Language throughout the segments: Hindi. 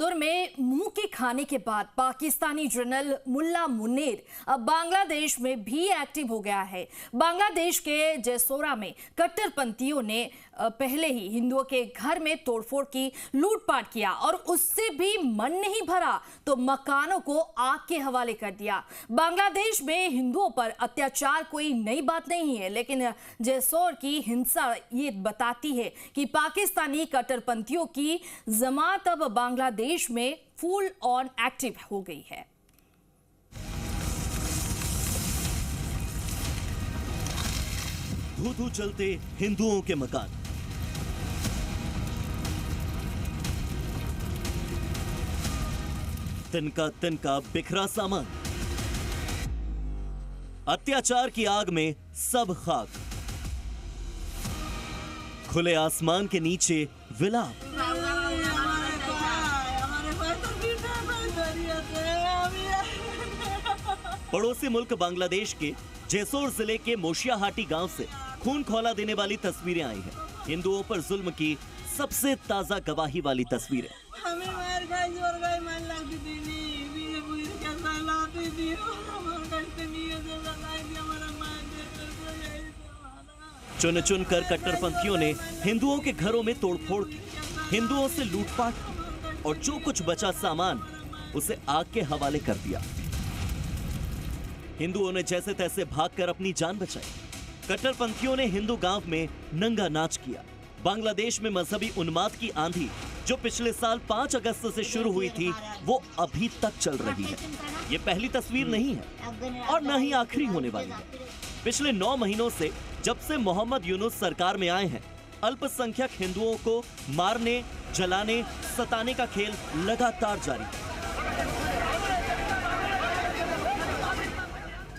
दुर में मुंह के खाने के बाद पाकिस्तानी जनरल मुल्ला मुनीर अब बांग्लादेश में भी एक्टिव हो गया है। बांग्लादेश के जैसोरा में कट्टरपंथियों ने पहले ही हिंदुओं के घर में तोड़फोड़ की, लूटपाट किया और उससे भी मन नहीं भरा तो मकानों को आग के हवाले कर दिया। बांग्लादेश में हिंदुओं पर अत्याचार कोई नई बात नहीं है, लेकिन जैसोर की हिंसा ये बताती है कि पाकिस्तानी कट्टरपंथियों की जमात अब बांग्लादेश में फुल ऑन एक्टिव हो गई है। धू-धू चलते हिंदुओं के मकान, तिनका तिनका बिखरा सामान, अत्याचार की आग में सब खाक, खुले आसमान के नीचे विलाप। पड़ोसी मुल्क बांग्लादेश के जैसोर जिले के मोशियाहाटी गांव से खून खौला देने वाली तस्वीरें आई हैं। हिंदुओं पर जुल्म की सबसे ताजा गवाही वाली तस्वीरें। चुन चुन कर कट्टरपंथियों ने हिंदुओं के घरों में तोड़फोड़ की, हिंदुओं से लूटपाट की और जो कुछ बचा सामान उसे आग के हवाले कर दिया। हिंदुओं ने जैसे तैसे भागकर अपनी जान बचाई। कट्टरपंथियों ने हिंदू गांव में नंगा नाच किया। बांग्लादेश में मजहबी उन्माद की आंधी जो पिछले साल 5 अगस्त से शुरू हुई थी, वो अभी तक चल रही है। ये पहली तस्वीर नहीं है और न ही आखिरी होने वाली है। पिछले 9 महीनों से जब से मोहम्मद यूनुस सरकार में आए हैं, अल्पसंख्यक हिंदुओं को मारने, जलाने, सताने का खेल लगातार जारी है।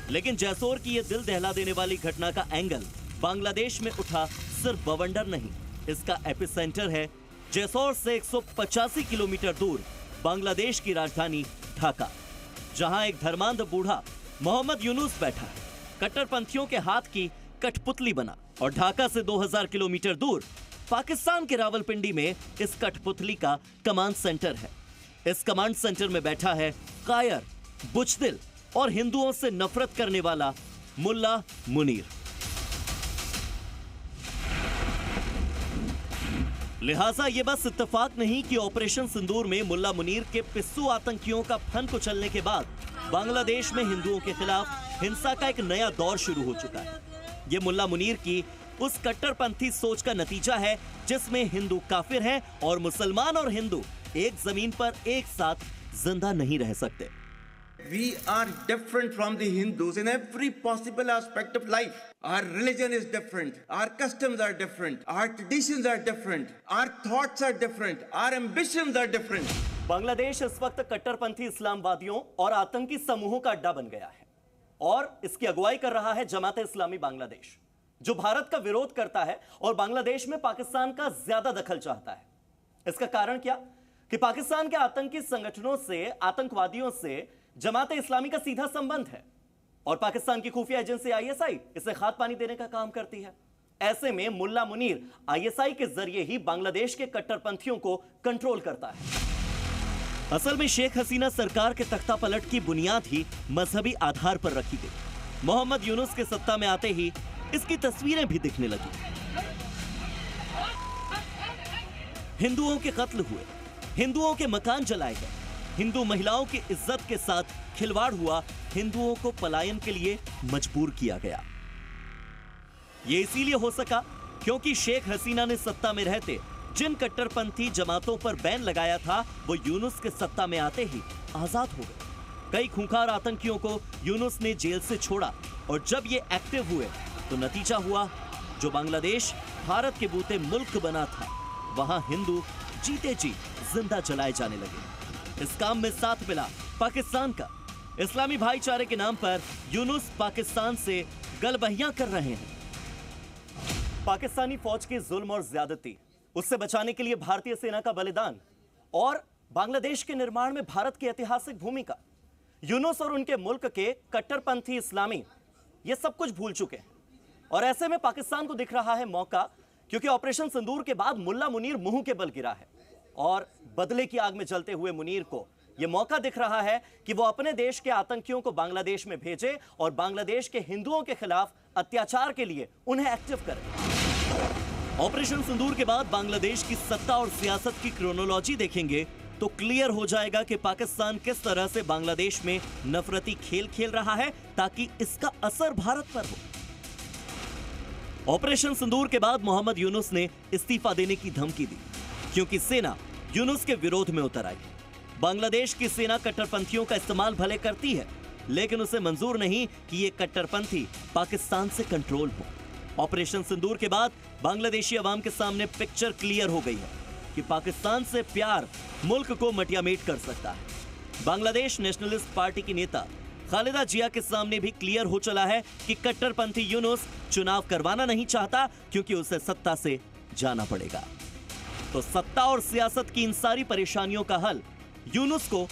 लेकिन जैसोर की ये दिल दहला देने वाली घटना का एंगल बांग्लादेश में उठा सिर्फ बवंडर नहीं, इसका एपिसेंटर है जैसोर से 185 किलोमीटर दूर बांग्लादेश की राजधानी ढाका, जहां एक धर्मांध बूढ़ा मोहम्मद यूनुस बैठा है, कट्टरपंथियों के हाथ की कठपुतली बना। और ढाका से 2000 किलोमीटर दूर पाकिस्तान के रावलपिंडी में इस कठपुतली का कमांड सेंटर है। इस कमांड सेंटर में बैठा है कायर, बुजदिल और हिंदुओं से नफरत करने वाला मुल्ला मुनीर। लिहाजा यह बस इत्तेफाक नहीं कि ऑपरेशन सिंदूर में मुल्ला मुनीर के पिस्सू आतंकियों का फन कुचलने के बाद बांग्लादेश में हिंदुओं के खिलाफ हिंसा का एक नया दौर शुरू हो चुका है। यह मुल्ला मुनीर की उस कट्टरपंथी सोच का नतीजा है जिसमें हिंदू काफिर हैं और मुसलमान और हिंदू एक जमीन पर एक साथ जिंदा नहीं रह सकते। We are different from the Hindus in every possible aspect of life. Our religion is different. Our customs are different. Our traditions are different. Our thoughts are different. Our ambitions are different. Bangladesh इस वक्त कट्टरपंथी इस्लामवादियों और आतंकी समूहों का अड्डा बन गया है और इसकी अगुवाई कर रहा है जमात इस्लामी बांग्लादेश, जो भारत का विरोध करता है और बांग्लादेश में पाकिस्तान का ज्यादा दखल चाहता है। इसका कारण क्या कि पाकिस्तान के आतंकी संगठनों से, आतंकवादियों से जमात इस्लामी का सीधा संबंध है और पाकिस्तान की खुफिया एजेंसी आईएसआई इसे खाद पानी देने का काम करती है। ऐसे में मुल्ला मुनीर आईएसआई के जरिए ही बांग्लादेश के कट्टरपंथियों को कंट्रोल करता है। असल में शेख हसीना सरकार के तख्ता पलट की बुनियाद ही मजहबी आधार पर रखी गई। मोहम्मद यूनुस के सत्ता में आते ही इसकी तस्वीरें भी दिखने लगी। हिंदुओं के कत्ल हुए, हिंदुओं के मकान जलाए गए, हिंदू महिलाओं की इज्जत के साथ खिलवाड़ हुआ, हिंदुओं को पलायन के लिए मजबूर किया गया। यह इसीलिए हो सका क्योंकि शेख हसीना ने सत्ता में रहते जिन कट्टरपंथी जमातों पर बैन लगाया था, वो यूनुस के सत्ता में आते ही आजाद हो गए। कई खूंखार आतंकियों को यूनुस ने जेल से छोड़ा और जब ये एक्टिव हुए तो नतीजा हुआ जो बांग्लादेश भारत के बूते मुल्क बना था, वहां हिंदू जीते जी जिंदा जलाए जाने लगे। इस काम में साथ मिला पाकिस्तान का। इस्लामी भाईचारे के नाम पर यूनुस पाकिस्तान से गलबहियां कर रहे हैं। पाकिस्तानी फौज की जुल्म और ज्यादती, उससे बचाने के लिए भारतीय सेना का बलिदान और बांग्लादेश के निर्माण में भारत की ऐतिहासिक भूमिका, यूनुस और उनके मुल्क के कट्टरपंथी इस्लामी ये सब कुछ भूल चुके हैं। और ऐसे में पाकिस्तान को दिख रहा है मौका, क्योंकि ऑपरेशन सिंदूर के बाद मुल्ला मुनीर मुंह के बल गिरा है। और बदले की आग में जलते हुए मुनीर को यह मौका दिख रहा है कि वो अपने देश के आतंकियों को बांग्लादेश में भेजे और बांग्लादेश के हिंदुओं के खिलाफ अत्याचार के लिए उन्हें एक्टिव करें। ऑपरेशन सिंदूर के बाद बांग्लादेश की सत्ता और सियासत की क्रोनोलॉजी देखेंगे तो क्लियर हो जाएगा कि पाकिस्तान किस तरह से बांग्लादेश में नफरती खेल खेल रहा है ताकि इसका असर भारत पर हो। ऑपरेशन सिंदूर के बाद मोहम्मद यूनुस ने इस्तीफा देने की धमकी दी क्योंकि सेना यूनुस के विरोध में उतर आई। बांग्लादेश की सेना कट्टरपंथियों का इस्तेमाल भले करती है, लेकिन उसे मंजूर नहीं कि ये कट्टरपंथी पाकिस्तान से कंट्रोल हो। ऑपरेशन सिंदूर के बाद बांग्लादेशी अवाम के सामने पिक्चर क्लियर हो गई है कि पाकिस्तान से प्यार मुल्क को मटियामेट कर सकता है। बांग्लादेश नेशनलिस्ट पार्टी की नेता खालिदा जिया के सामने भी क्लियर हो चला है कि कट्टरपंथी यूनुस चुनाव करवाना नहीं चाहता क्योंकि उसे सत्ता से जाना पड़ेगा। तो सत्ता और सियासत की इन सारी परेशानियों का हल यूनुस को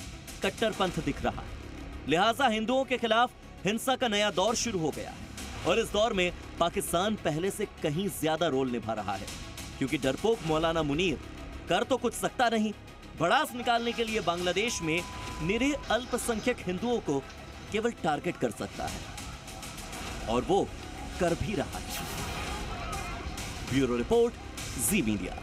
कट्टरपंथ दिख रहा है। लिहाजा हिंदुओं के खिलाफ हिंसा का नया दौर शुरू हो गया है और इस दौर में पाकिस्तान पहले से कहीं ज्यादा रोल निभा रहा है क्योंकि डरपोक मौलाना मुनीर कर तो कुछ सकता नहीं, भड़ास निकालने के लिए बांग्लादेश में निरीह अल्पसंख्यक हिंदुओं को केवल टारगेट कर सकता है और वो कर भी रहा है। ब्यूरो रिपोर्ट, जी मीडिया।